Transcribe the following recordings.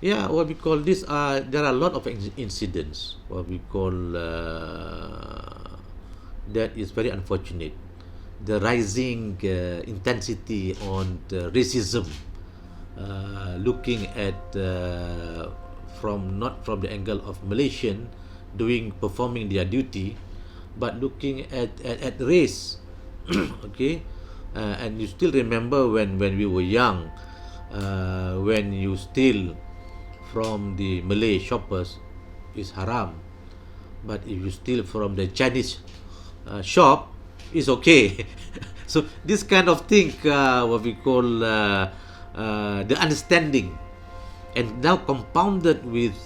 Yeah, what we call this, there are a lot of incidents, what we call, that is very unfortunate. The rising intensity on the racism, looking at from not from the angle of Malaysian performing their duty, but looking at race. Okay, and you still remember when we were young, when you steal from the Malay shoppers is haram, but if you steal from the Chinese shop, it's okay. So this kind of thing, what we call, the understanding, and now compounded with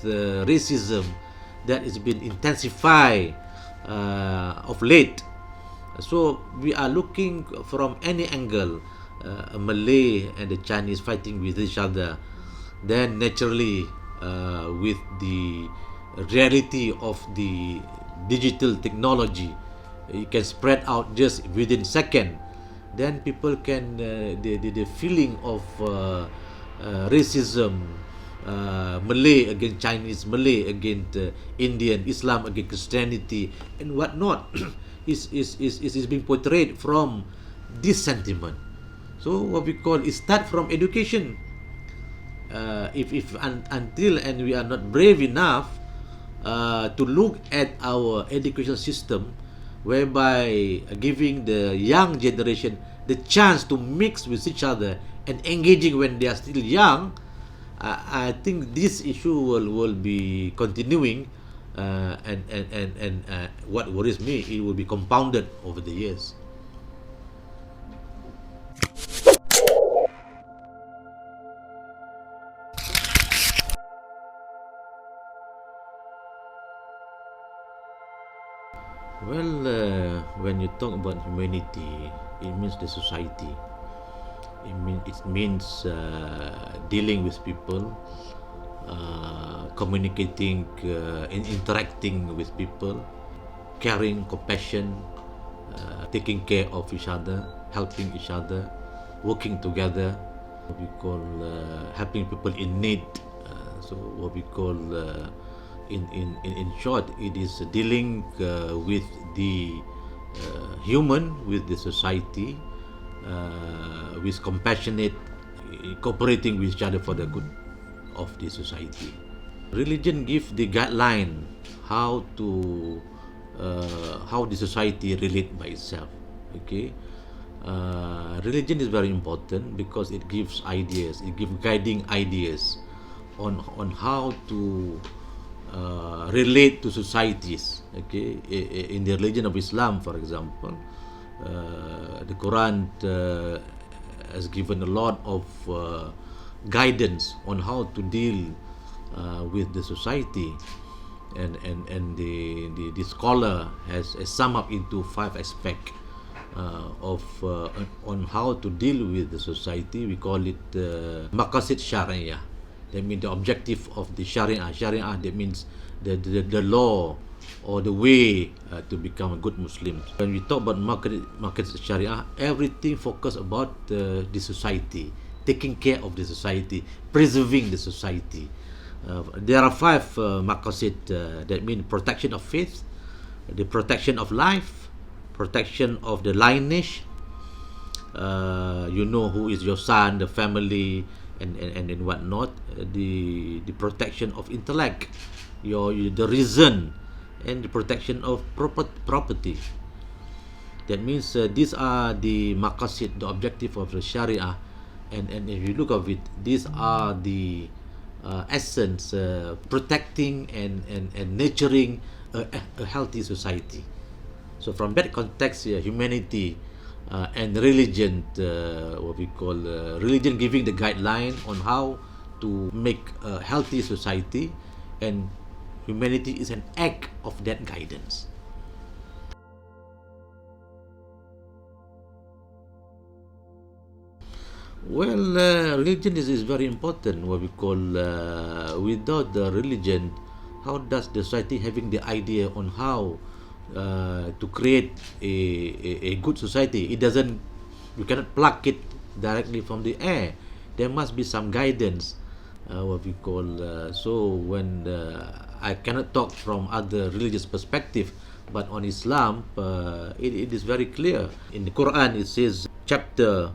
racism that has been intensified of late. So we are looking from any angle, a Malay and the Chinese fighting with each other, then naturally, with the reality of the digital technology, it can spread out just within second. Then people can, the feeling of racism, Malay against Chinese, Malay against Indian, Islam against Christianity, and whatnot, is being portrayed from this sentiment. So what we call is start from education. If until and we are not brave enough to look at our education system, whereby giving the young generation the chance to mix with each other and engaging when they are still young, I think this issue will be continuing, and what worries me, it will be compounded over the years. Well, when you talk about humanity, it means the society. It means dealing with people, communicating, and interacting with people, caring, compassion, taking care of each other, helping each other, working together. What we call helping people in need. So what we call, in short, it is dealing with the human, with the society, with compassionate, cooperating with each other for the good of the society. Religion gives the guideline how to how the society relate by itself. Okay, religion is very important because it gives ideas, it gives guiding ideas on how to relate to societies. Okay, in the religion of Islam, for example, the Quran has given a lot of guidance on how to deal with the society, and the scholar has summed up into 5 aspects of on how to deal with the society. We call it maqasid syariah. That means the objective of the Sharia. Sharia, that means the law or the way to become a good Muslim. When we talk about market Sharia, everything focus about the society, taking care of the society, preserving the society. There are 5 maqasid, that means protection of faith, the protection of life, protection of the lineage. You know who is your son, the family, and whatnot. The protection of intellect, the reason, and the protection of property. That means these are the maqasid, the objective of the Sharia, and if you look at it, these are the essence, protecting and nurturing a healthy society. So from that context, humanity and religion, what we call religion giving the guideline on how to make a healthy society, and humanity is an act of that guidance. Well, religion is very important. What we call, without the religion, how does the society having the idea on how to create a good society? It doesn't. You cannot pluck it directly from the air. There must be some guidance what we call. So when I cannot talk from other religious perspective, but on Islam, it is very clear. In the Quran, it says chapter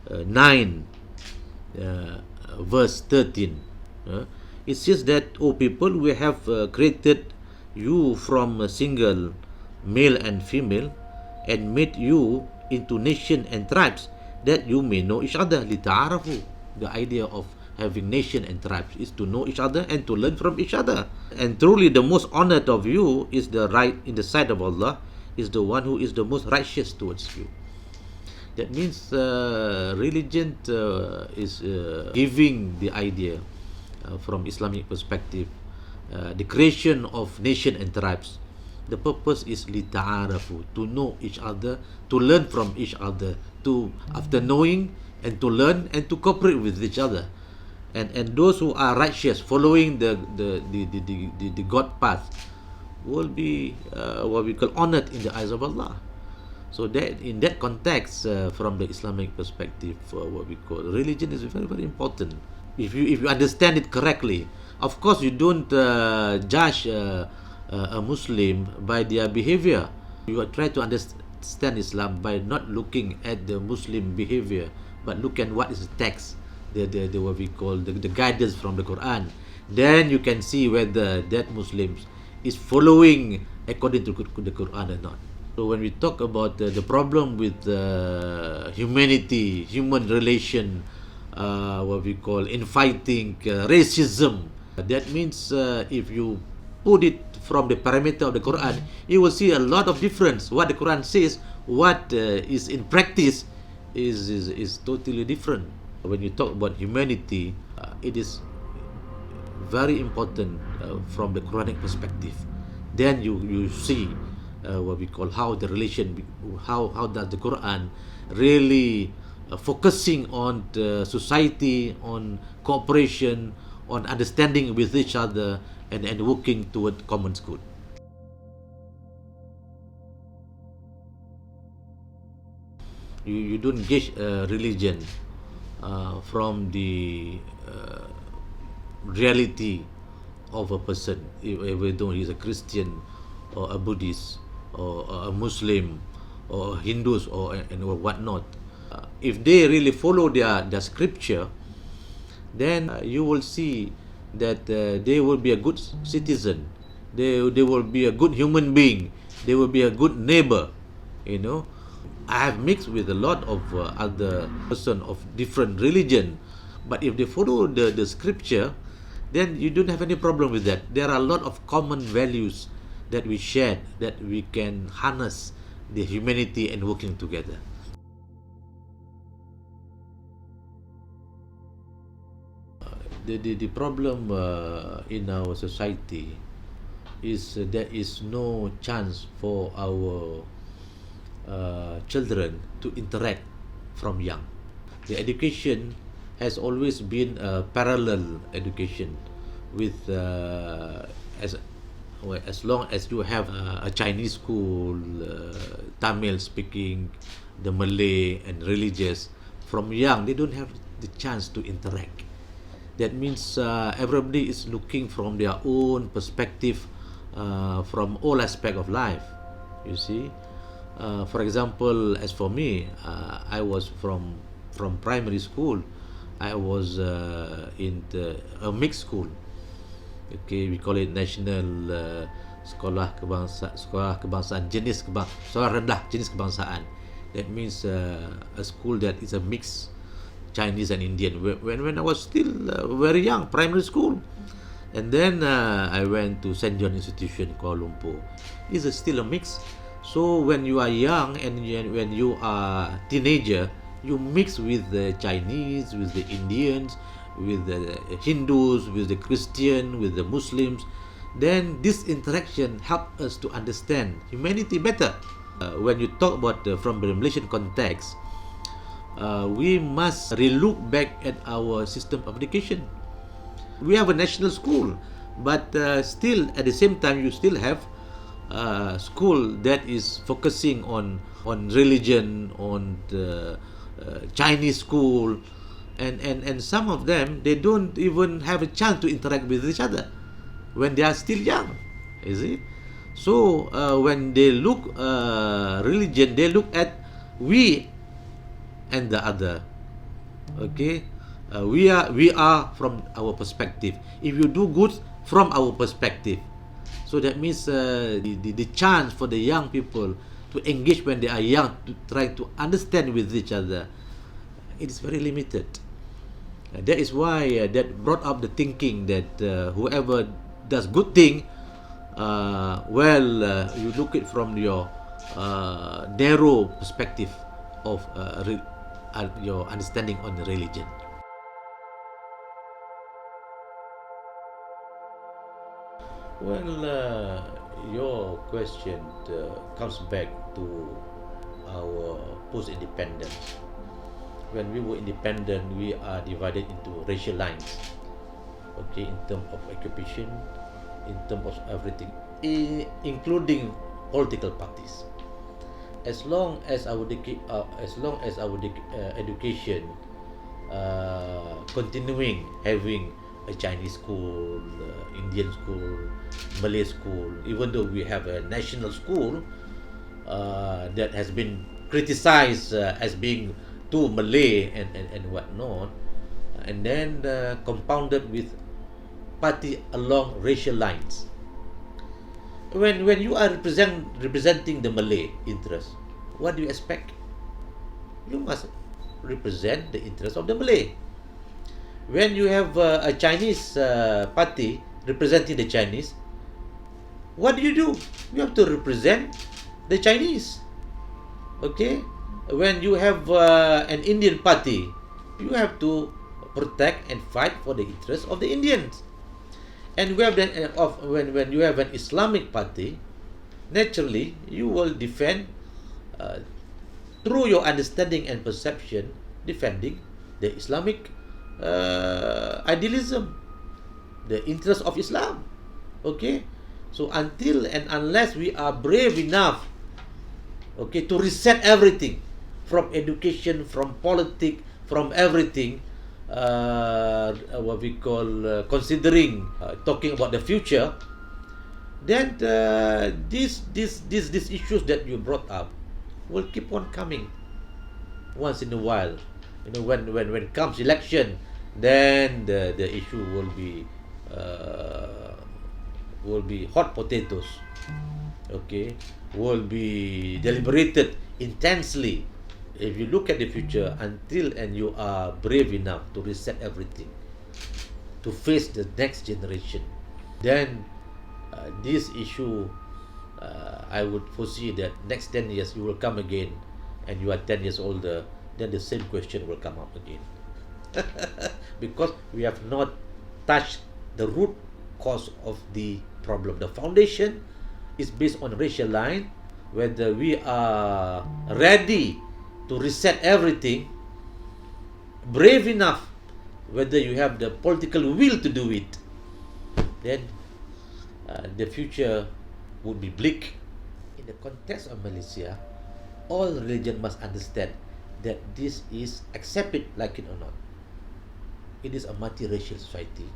9, verse 13. It says that, O people, we have created you from a single male and female and made you into nation and tribes that you may know each other. لِتَعَارَفُوا. The idea of having nation and tribes is to know each other and to learn from each other. And truly the most honored of you is the right in the sight of Allah, is the one who is the most righteous towards you. That means religion is giving the idea from Islamic perspective, the creation of nation and tribes. The purpose is لِتَعَارَفُوا, to know each other, to learn from each other, to after knowing and to learn and to cooperate with each other. And those who are righteous, following the God path, will be what we call honored in the eyes of Allah. So that in that context, from the Islamic perspective, what we call religion is very, very important. If you understand it correctly, of course you don't judge a Muslim by their behavior. You try to understand Islam by not looking at the Muslim behavior, but look at what is the text, the what we call the guidance from the Quran. Then you can see whether that Muslim is following according to the Quran or not. So when we talk about the problem with humanity, human relation, what we call infighting, racism, that means if you put it from the parameter of the Quran, you will see a lot of difference. What the Quran says, what is in practice is totally different. When you talk about humanity, it is very important from the Quranic perspective. Then you see what we call how the relation, how does the Quran really focusing on the society, on cooperation, on understanding with each other, and working toward common good. You don't gauge religion from the reality of a person, whether he's a Christian or a Buddhist or a Muslim or Hindus or whatnot. If they really follow their scripture, then you will see that they will be a good citizen, they will be a good human being, they will be a good neighbor. I have mixed with a lot of other person of different religion, but if they follow the scripture, then you don't have any problem with that. There are a lot of common values that we share, that we can harness the humanity and working together. The problem in our society is there is no chance for our children to interact from young. The education has always been a parallel education with as long as you have a Chinese school, Tamil speaking, the Malay and religious, from young they don't have the chance to interact. That means everybody is looking from their own perspective, from all aspects of life. You see, for example, as for me, I was from primary school. I was in a mixed school. Okay, we call it National Sekolah Kebangsaan Sekolah Rendah Jenis Kebangsaan. That means a school that is a mix Chinese and Indian. When I was still very young, primary school, and then I went to St. John Institution, Kuala Lumpur. It's still a mix. So when you are young and when you are teenager, you mix with the Chinese, with the Indians, with the Hindus, with the Christian, with the Muslims. Then this interaction helps us to understand humanity better. When you talk about from the Malaysian context, we must relook back at our system of education. We have a national school, but still at the same time you still have school that is focusing on religion, on the Chinese school, and some of them, they don't even have a chance to interact with each other when they are still young. You see? So when they look religion, they look at we and the other. Okay, we are from our perspective. If you do good from our perspective, so that means the chance for the young people to engage when they are young, to try to understand with each other, it is very limited. That is why that brought up the thinking that whoever does good thing, you look it from your narrow perspective of your understanding on the religion. Well, your question comes back to our post-independence. When we were independent, we are divided into racial lines. Okay, in terms of occupation, in terms of everything, including political parties. As long as our education continuing having a Chinese school, Indian school, Malay school, even though we have a national school that has been criticized as being too Malay and whatnot, and then compounded with party along racial lines. When you are representing the Malay interest, what do you expect? You must represent the interest of the Malay. When you have a Chinese party representing the Chinese, what do? You have to represent the Chinese. Okay? When you have an Indian party, you have to protect and fight for the interests of the Indians. And when you have an Islamic party, naturally you will defend through your understanding and perception, defending the Islamic idealism, the interest of Islam. Okay, so until and unless we are brave enough, okay, to reset everything, from education, from politics, from everything, what we call considering talking about the future, then these issues that you brought up will keep on coming once in a while. You know, when comes election, then the issue will be hot potatoes. Okay, will be deliberated intensely. If you look at the future, until and you are brave enough to reset everything, to face the next generation, then this issue, I would foresee that next 10 years you will come again, and you are 10 years older, then the same question will come up again. Because we have not touched the root cause of the problem. The foundation is based on racial line. Whether we are ready to reset everything, brave enough, whether you have the political will to do it, then the future would be bleak. In the context of Malaysia, all religion must understand that this is, accept it like it or not, it is a multiracial society,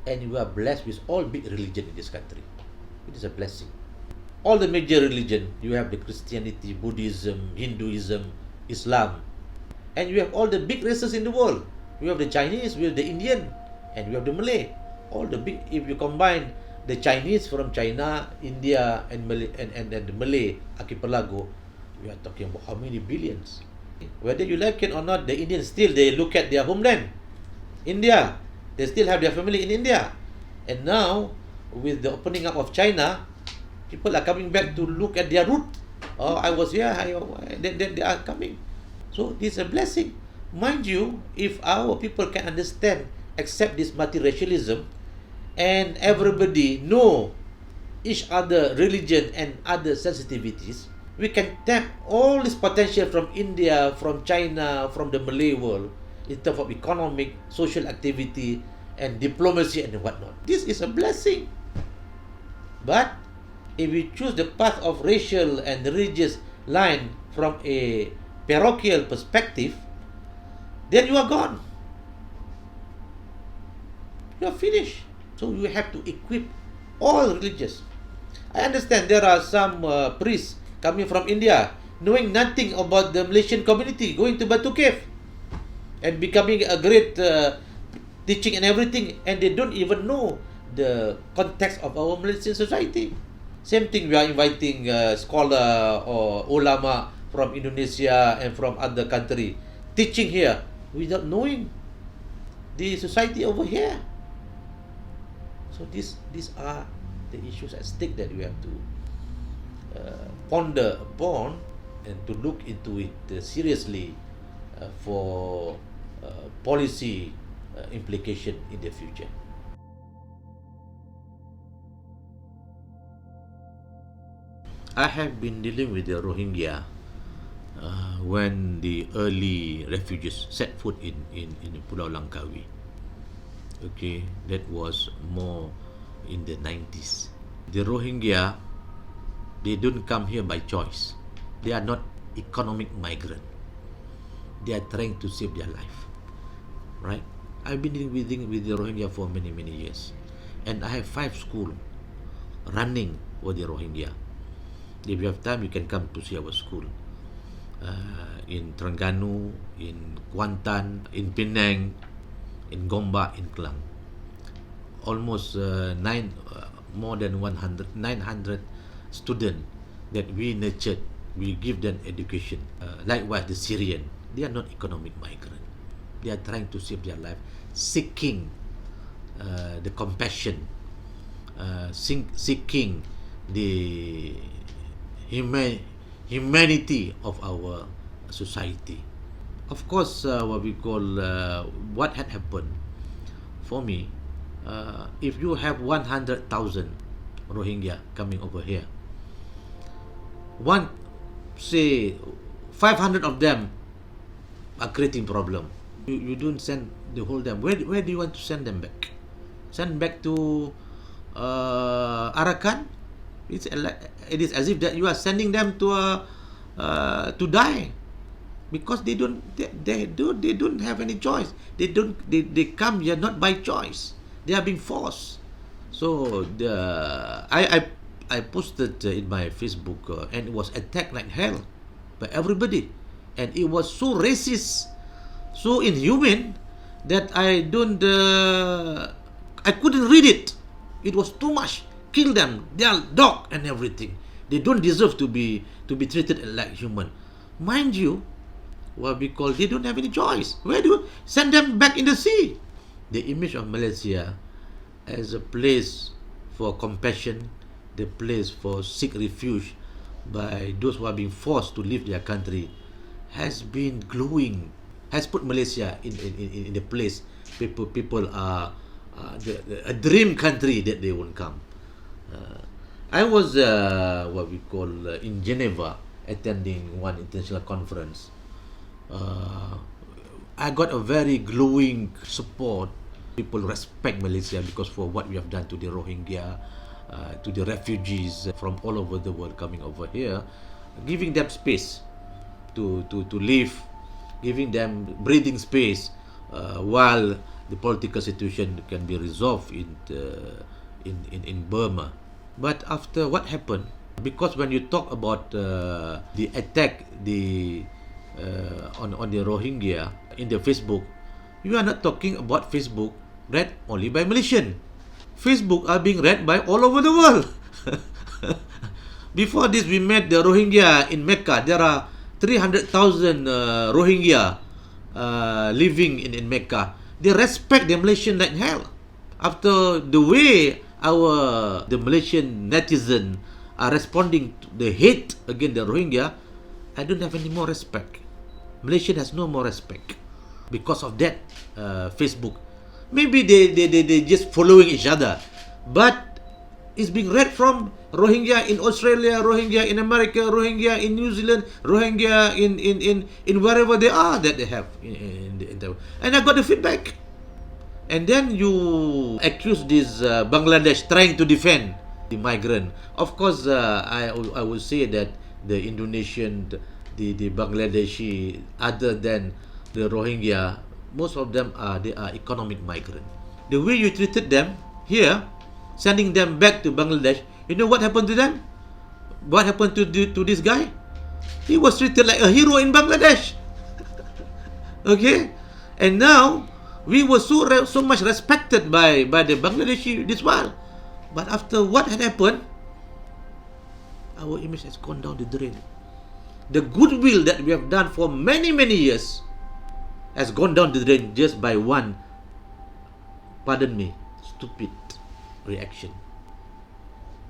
and we are blessed with all big religion in this country. It is a blessing. All the major religion, you have the Christianity, Buddhism, Hinduism, Islam, and you have all the big races in the world. You have the Chinese, we have the Indian, and we have the Malay. All the big, if you combine the Chinese from China, India, and Malay, and the Malay archipelago, we are talking about how many billions. Whether you like it or not, the Indians still, they look at their homeland, India. They still have their family in India. And now, with the opening up of China, people are coming back to look at their root. Oh, I was here, they are coming. So this is a blessing. Mind you, if our people can understand, accept this multiracialism, and everybody know each other religion and other sensitivities, we can tap all this potential from India, from China, from the Malay world, in terms of economic, social activity, and diplomacy and whatnot. This is a blessing. But if we choose the path of racial and religious line from a parochial perspective, then you are gone. you're finished. So you have to equip all religious. I understand there are some priests coming from India, knowing nothing about the Malaysian community, going to Batu Cave and becoming a great teaching and everything, and they don't even know the context of our Malaysian society. Same thing, we are inviting scholar or ulama from Indonesia and from other country teaching here without knowing the society over here. So these are the issues at stake that we have to ponder upon and to look into it seriously for policy implication in the future. I have been dealing with the Rohingya when the early refugees set foot in Pulau Langkawi. Okay, that was more in the 90s. The Rohingya, they don't come here by choice. They are not economic migrant. They are trying to save their life, right? I've been dealing with the Rohingya for many years, and I have 5 schools running for the Rohingya. If you have time, you can come to see our school in Terengganu, in Kuantan, in Penang, in Gombak, in Klang. Almost more than 900 students that we nurtured. We give them education. Likewise, the Syrian, they are not economic migrant. They are trying to save their life, seeking the compassion, seeking the humanity of our society. Of course, what we call what had happened for me, if you have 100,000 Rohingya coming over here, say 500 of them are creating problem. You don't send the whole them. Where do you want to send them back? Send back to Arakan? It is as if that you are sending them to die, because they don't have any choice. They come here not by choice. They are being forced. So I posted in my Facebook and it was attacked like hell by everybody, and it was so racist, so inhuman that I couldn't read it. It was too much. Kill them. They are dog and everything. They don't deserve to be treated like human. Mind you, what we call, they don't have any choice. Where do you send them back in the sea? The image of Malaysia as a place for compassion, the place for seek refuge by those who are being forced to leave their country, has been glowing, has put Malaysia in the place people are a dream country that they won't come. I was what we call in Geneva attending one international conference. I got a very glowing support. People respect Malaysia because for what we have done to the Rohingya, to the refugees from all over the world coming over here, giving them space to live, giving them breathing space while the political situation can be resolved in Burma. But after what happened, because when you talk about the attack on the Rohingya in the Facebook, you are not talking about Facebook read only by Malaysian. Facebook are being read by all over the world. Before this, we met the Rohingya in Mecca. There are 300,000 Rohingya living in Mecca. They respect the Malaysian like hell. After the way the Malaysian netizen are responding to the hate against the Rohingya, I don't have any more respect. Malaysian has no more respect because of that Facebook. Maybe they just following each other, but it's being read from Rohingya in Australia, Rohingya in America, Rohingya in New Zealand, Rohingya in wherever they are that they have and I got the feedback. And then you accuse this Bangladesh trying to defend the migrant. Of course, I would say that the Indonesian, the Bangladeshi, other than the Rohingya, most of them are economic migrant. The way you treated them here, sending them back to Bangladesh, you know what happened to them? What happened to this guy? He was treated like a hero in Bangladesh. Okay? And now, we were so much respected by the Bangladeshi this while. But after what had happened, our image has gone down the drain. The goodwill that we have done for many, many years has gone down the drain just by one, pardon me, stupid reaction.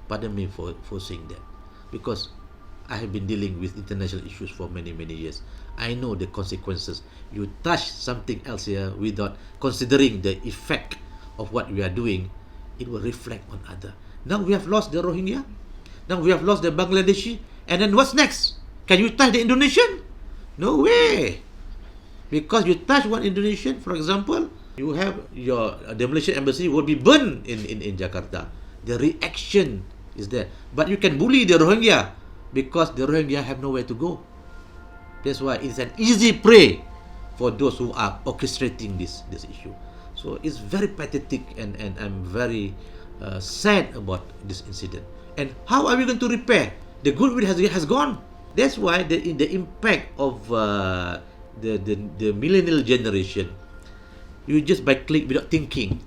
Pardon me for saying that. Because I have been dealing with international issues for many, many years. I know the consequences. You touch something else here without considering the effect of what we are doing, it will reflect on other. Now we have lost the Rohingya. Now we have lost the Bangladeshi. And then what's next? Can you touch the Indonesian? No way. Because you touch one Indonesian, for example, you have the Malaysian embassy will be burned in Jakarta. The reaction is there. But you can bully the Rohingya because the Rohingya have nowhere to go. That's why it's an easy prey for those who are orchestrating this issue. So it's very pathetic, and I'm very sad about this incident. And how are we going to repair? The goodwill has gone. That's why the impact of the millennial generation, you just by click without thinking,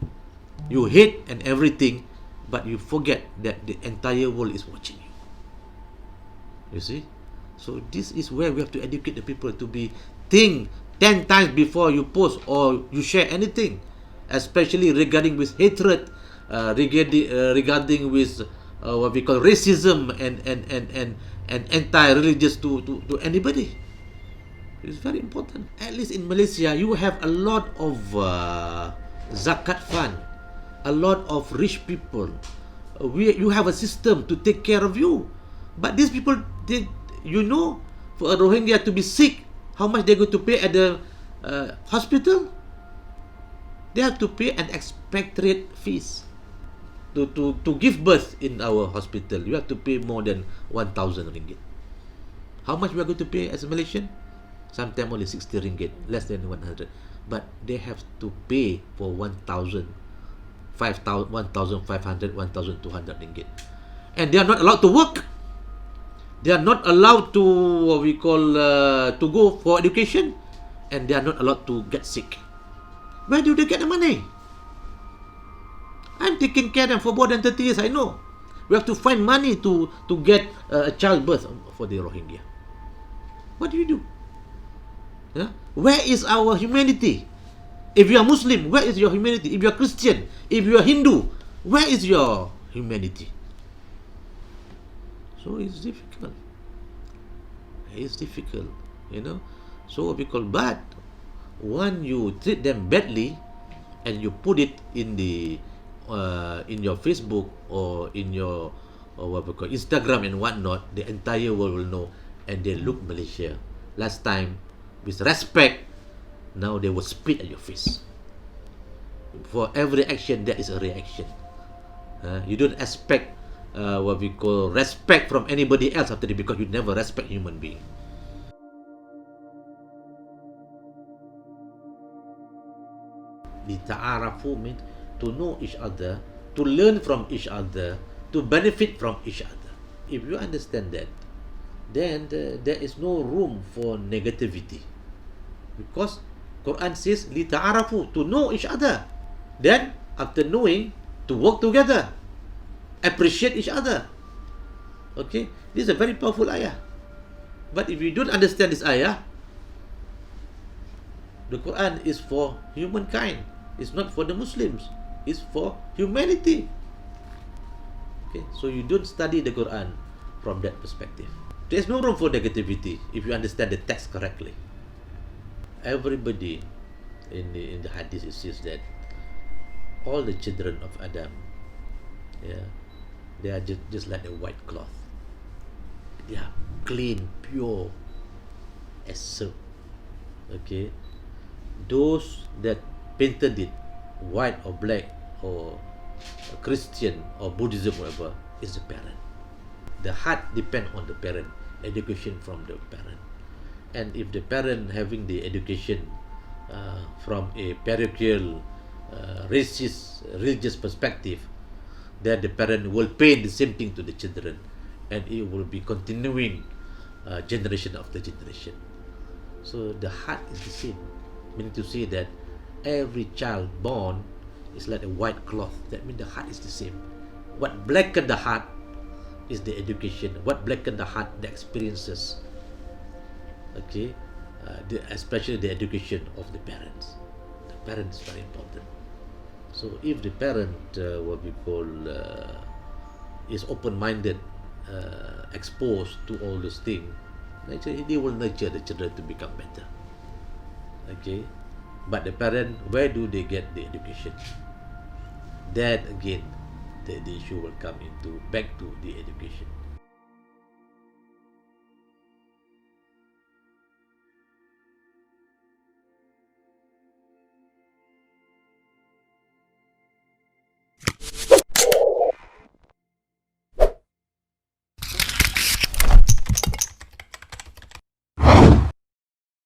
you hate and everything, but you forget that the entire world is watching you. You see? So this is where we have to educate the people to think 10 times before you post or you share anything, especially regarding with hatred, regarding with what we call racism and anti-religious to anybody. It's very important. At least in Malaysia, you have a lot of zakat fund, a lot of rich people. You have a system to take care of you. But these people, for a Rohingya to be sick, how much they're going to pay at the hospital? They have to pay an expatriate fees. To give birth in our hospital, you have to pay more than 1,000 ringgit. How much we are going to pay as a Malaysian? Sometimes only 60 ringgit, less than 100. But they have to pay for 1,500, 1,200 ringgit. And they are not allowed to work. They are not allowed to, what we call, to go for education. And they are not allowed to get sick. Where do they get the money? I'm taking care of them for more than 30 years, I know. We have to find money to get a childbirth for the Rohingya. What do you do? Yeah? Where is our humanity? If you are Muslim, where is your humanity? If you are Christian, if you are Hindu, where is your humanity? So it's difficult. It's difficult, So because, but when you treat them badly and you put it in your Facebook or in your what we call Instagram and whatnot, the entire world will know, and they look Malaysia. Last time, with respect, now they will spit at your face. For every action, there is a reaction. You don't expect what we call respect from anybody else after that, because you never respect human being. Lita'arafu means to know each other, to learn from each other, to benefit from each other. If you understand that, then there is no room for negativity. Because Quran says, Lita'arafu, to know each other. Then, after knowing, to work together. Appreciate each other. Okay? This is a very powerful ayah. But if you don't understand this ayah, the Quran is for humankind. It's not for the Muslims. It's for humanity. Okay? So you don't study the Quran from that perspective. There's no room for negativity if you understand the text correctly. Everybody in the hadith, it says that all the children of Adam, they are just like a white cloth. They are clean, pure as silk. Okay? Those that painted it white or black or Christian or Buddhism, whatever, is the parent. The heart depends on the parent, education from the parent. And if the parent having the education from a parochial racist religious perspective, then the parent will paint the same thing to the children, and it will be continuing generation after generation. So the heart is the same, meaning to say that every child born is like a white cloth. That means the heart is the same. What blacken the heart is the education. What blacken the heart, the experiences. Okay, especially the education of the parents. The parent is very important. So if the parent, what we call, is open-minded, exposed to all those things, naturally they will nurture the children to become better. Okay, but the parent, where do they get the education? Then again, the issue will come into back to the education.